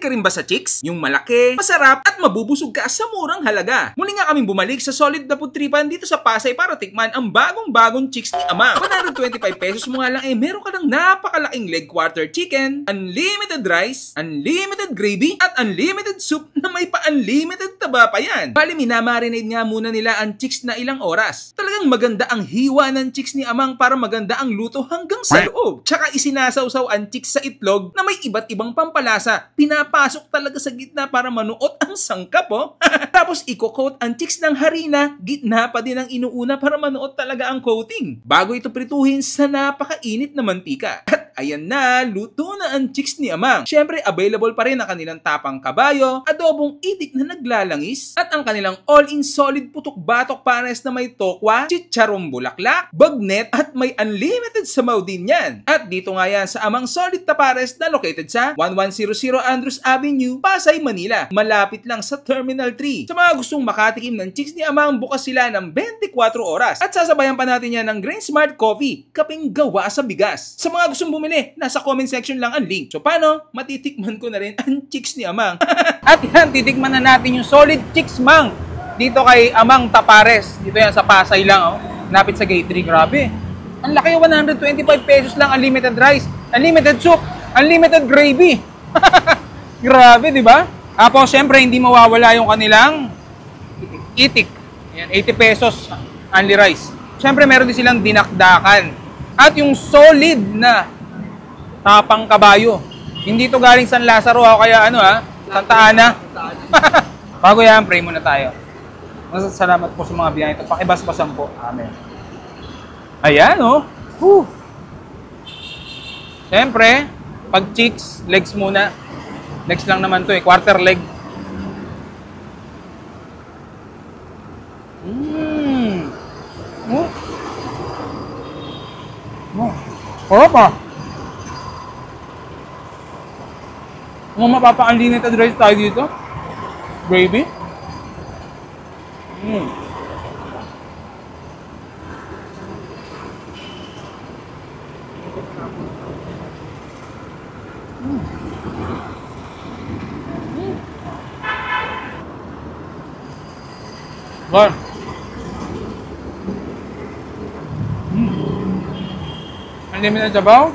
Mahilig ka rin ba sa chicks? Yung malaki, masarap, at mabubusog ka sa murang halaga. Muli nga kaming bumalik sa Solid na Putripan dito sa Pasay para tikman ang bagong-bagong chicks ni Amang. 125 pesos mo nga lang meron ka ng napakalaking leg quarter chicken, unlimited rice, unlimited gravy, at unlimited soup na may pa-unlimited taba pa yan. Bali, minamarinate nga muna nila ang chicks na ilang oras. Talagang maganda ang hiwa ng chicks ni Amang para maganda ang luto hanggang sa loob. Tsaka isinasawsaw ang chicks sa itlog na may iba't ibang pampalasa. Pinapasok talaga sa gitna para manuot ang sangkap, oh. Tapos i-coat ang chicks ng harina, gitna pa din ang inuuna para manuot talaga ang coating. Bago ito prituhin sa napakainit na mantika. At ayan na, luto na ang chicks ni Amang. Syempre, available pa rin ang kanilang tapang kabayo, adobong itik na naglalangis, at ang kanilang all-in solid putok-batok pares na may tokwa, chicharong bulaklak, bagnet, at may unlimited samaw din yan. At dito nga yan sa Amang Solid Tapares na located sa 1100 Andrews Avenue, Pasay, Manila. Malapit lang sa Terminal 3. Sa mga gustong makatikim ng chicks ni Amang, bukas sila ng 24 oras. At sasabayan pa natin yan ng Green Smart Coffee, kaping gawa sa bigas. Sa mga gustong bumili, nasa comment section lang ang link. So paano? Matitikman ko na rin ang chicks ni Amang. At yan, titikman na natin yung Solid Chicks Mang dito kay Amang Tapares. Dito yan sa Pasay lang, oh. Napit sa Gate 3. Grabe. Ang laki, 125 pesos lang, unlimited rice, unlimited soup, unlimited gravy. Grabe, di ba? Tapos, syempre, hindi mawawala yung kanilang itik. Yan, 80 pesos, only rice. Syempre, meron din silang dinakdakan. At yung solid na tapang kabayo. Hindi to galing San Lazaro, o kaya ano Santa Ana. Bago yan, pray muna tayo. Salamat po sa mga biyahe ito. Pakibasbasan po. Amen. Ayan, oh. Whew. Siyempre, pag chicks, legs muna. Legs lang naman to quarter leg. Oh. Oh. Sarap ah. Kung mapapa-unlimited rice tayo dito. Gravy. Bon. Unlimited sabaw.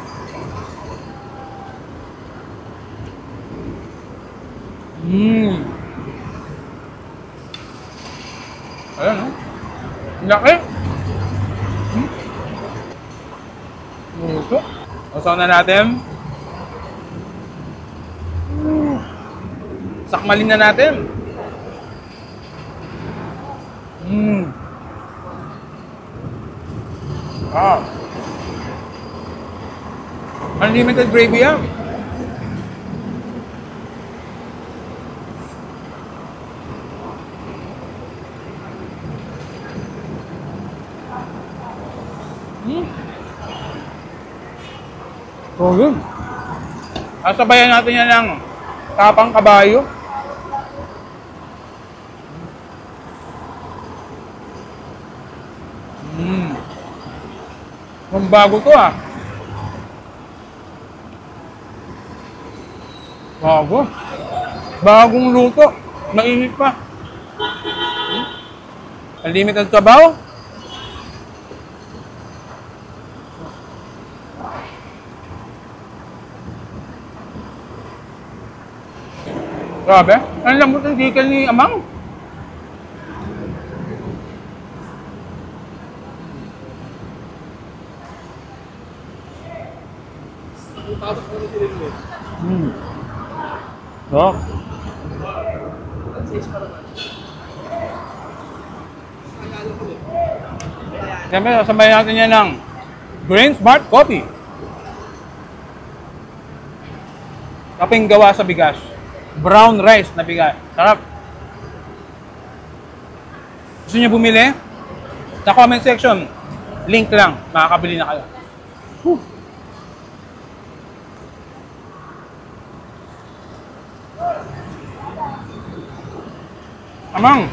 Ayan, no? Laki. Luto. Usaw na natin. Sakmalin na natin. Wow. Unlimited gravy yan. So good. Sasabayan natin yan ng tapang kabayo. Ang bago to Bago. Bagong luto. Mainit pa. Unlimited sabaw. Grabe. Ang lambot ng chicken ni Amang. Oh. Siyempre, sasabayan natin yan ng Green Smart Coffee. Kaping gawa sa bigas. Brown rice na bigas. Sarap. Gusto niyo bumili? Sa comment section, link lang. Makakabili na kayo. Amang,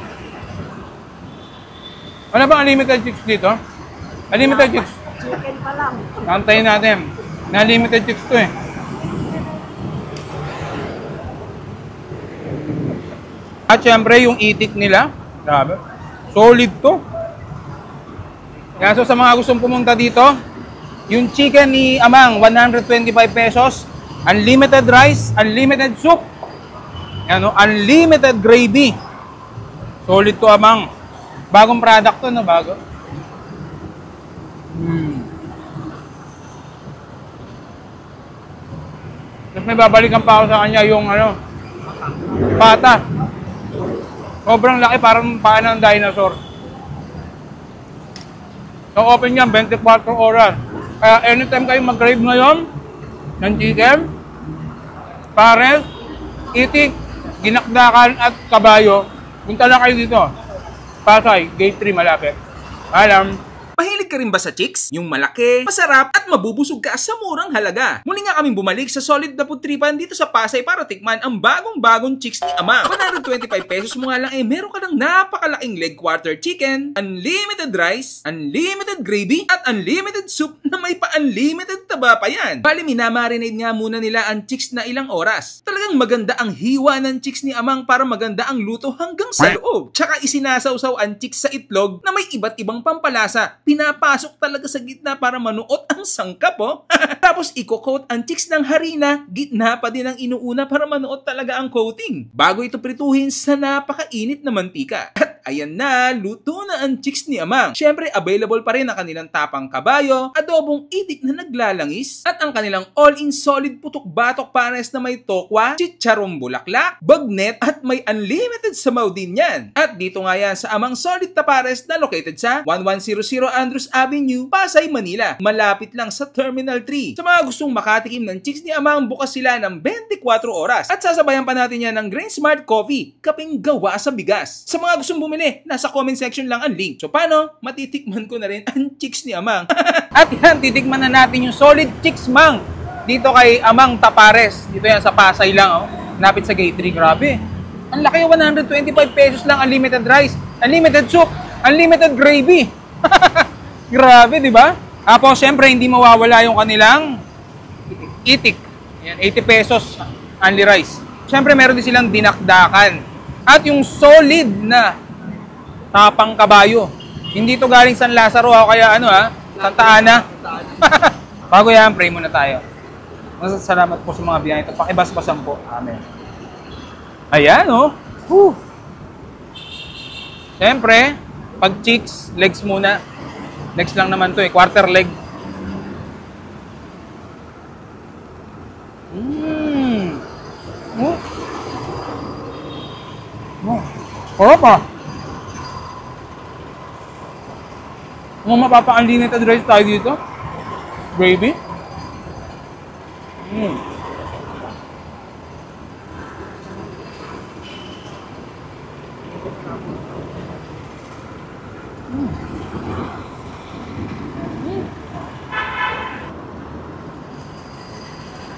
wala bang unlimited chicks dito? Unlimited chicks? Chicken pa lang. Antayin natin. Na unlimited chicks to At syempre, yung itik nila. Grabe. Solid to. Kaya so sa mga gustong pumunta dito, yung chicken ni Amang, 125 pesos. Unlimited rice, unlimited soup. Yan, no? Unlimited gravy. Solid to, Amang. Bagong product to, no? Bago. Tapos may babalikan pa ako sa kanya yung ano, pata. Sobrang laki, parang paa ng dinosaur. So open yan 24 oras. Kaya anytime kayo mag-crave ngayon ng chicken, pares, itik, ginakdakan at kabayo, punta lang kayo dito. Pasay, Gate 3 malapit. Alam. Mahilig ka rin ba sa chicks? Yung malaki, masarap, at mabubusog ka sa murang halaga. Muli nga kaming bumalik sa Solid na Putripan dito sa Pasay para tikman ang bagong-bagong chicks ni Amang. 125 pesos mo nga lang meron ka ng napakalaking leg quarter chicken, unlimited rice, unlimited gravy, at unlimited soup na may pa-unlimited taba pa yan. Bali, minamarinate nga muna nila ang chicks na ilang oras. Talagang maganda ang hiwa ng chicks ni Amang para maganda ang luto hanggang sa loob. Tsaka isinasawsaw ang chicks sa itlog na may iba't ibang pampalasa. Pinapasok talaga sa gitna para manuot ang sangkap, oh. Tapos i-coat ang chicks ng harina, gitna pa din ang inuuna para manuot talaga ang coating. Bago ito prituhin sa napakainit na mantika. At ayan na, luto na ang chicks ni Amang. Syempre, available pa rin ang kanilang tapang kabayo, adobong itik na naglalangis, at ang kanilang all-in solid putok batok pares na may tokwa, chicharong bulaklak, bagnet, at may unlimited samaw din yan. At dito nga yan sa Amang Solid Tapares na located sa 1100 Andrews Avenue, Pasay, Manila. Malapit lang sa Terminal 3. Sa mga gustong makatikim ng chicks ni Amang, bukas sila ng 24 oras. At sasabayan pa natin yan ng Grain Smart Coffee, kaping gawa sa bigas. Sa mga gustong bumili, nasa comment section lang ang link. So paano? Matitikman ko na rin ang chicks ni Amang. At yan, titikman na natin yung Solid Chicks Mang. Dito kay Amang Tapares. Dito yan sa Pasay lang, oh. Napit sa Gate 3. Grabe. Ang laki, 125 pesos lang, unlimited rice, unlimited soup, unlimited gravy. Grabe, di ba? Tapos, syempre, hindi mawawala yung kanilang itik. Yan, 80 pesos, only rice. Syempre, meron din silang dinakdakan. At yung solid na tapang kabayo. Hindi to galing San Lazaro, kaya ano Santa Ana. Bago yan, pray muna tayo. Salamat po sa mga biyaya ito. Pakibasbasan po. Amen. Ayan, oh. Whew. Siyempre, pag chicks, legs muna. Legs lang naman to quarter leg. Oh. Oh. Sarap ah. Kung mapapa-unlimited rice tayo dito. Gravy.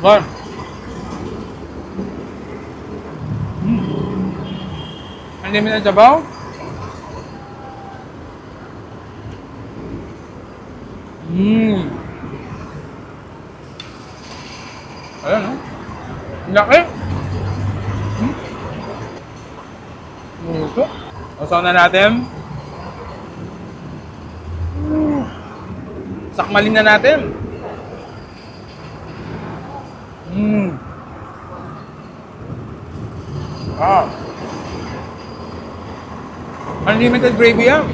Bon. Unlimited sabaw. Ayan, no? Laki. Ito. Usaw na natin. Sakmalin na natin. Unlimited gravy yan.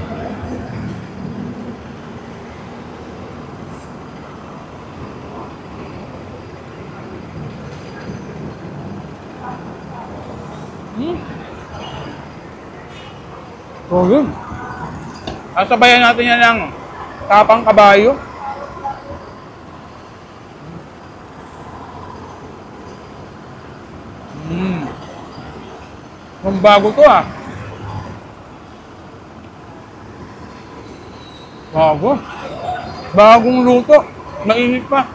So yun. Sasabayan natin yan ng tapang kabayo. Ang bago to Bago. Bagong luto. Mainit pa.